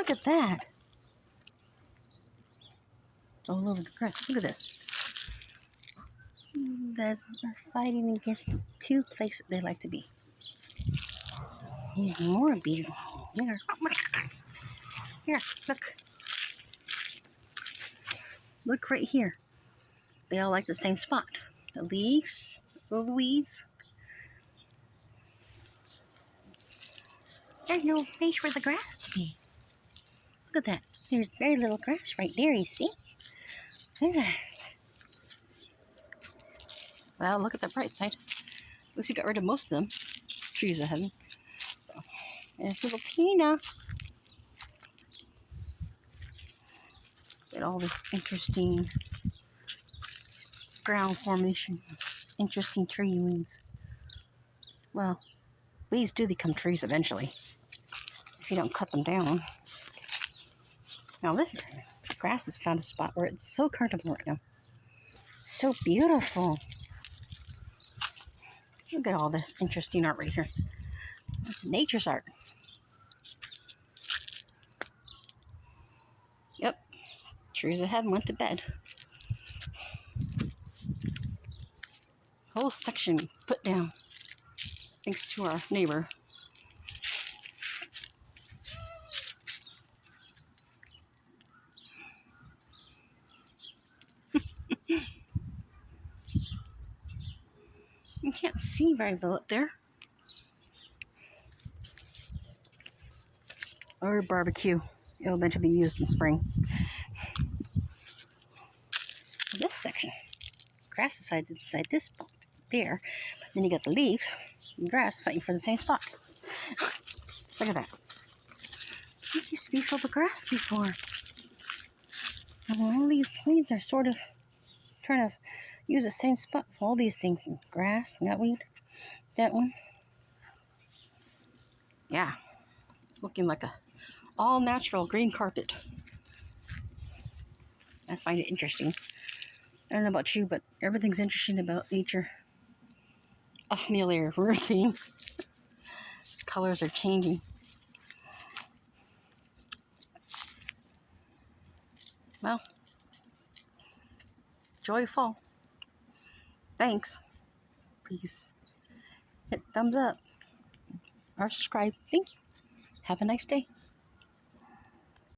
look at that. It's all over the grass. Look at this. They're fighting against two places they like to be. Here's more beetle. Here. Here, look. Look right here. They all like the same spot. The leaves, the weeds. There's no place for the grass to be. Look at that. There's very little grass right there, you see? Look at that. Well, look at the bright side. At least you got rid of most of them. Trees of heaven. So, there's little Tina. Get all this interesting ground formation. Interesting tree weeds. Well, weeds do become trees eventually if you don't cut them down. Now this grass has found a spot where it's so comfortable right now. So beautiful. Look at all this interesting art right here. Nature's art. Yep. Trees of heaven went to bed. Whole section put down. Thanks to our neighbor. You can't see very well up there. Or barbecue. It'll eventually be used in spring. This section. Grass decides inside this spot there. Then you got the leaves and grass fighting for the same spot. Look at that. It used to be full of grass before. And all these weeds are sort of trying to use the same spot for all these things. Grass, that weed, that one. Yeah. It's looking like a all natural green carpet. I find it interesting. I don't know about you, but everything's interesting about nature. A familiar routine. Colors are changing. Well, joyful. Thanks. Please hit thumbs up or subscribe. Thank you. Have a nice day.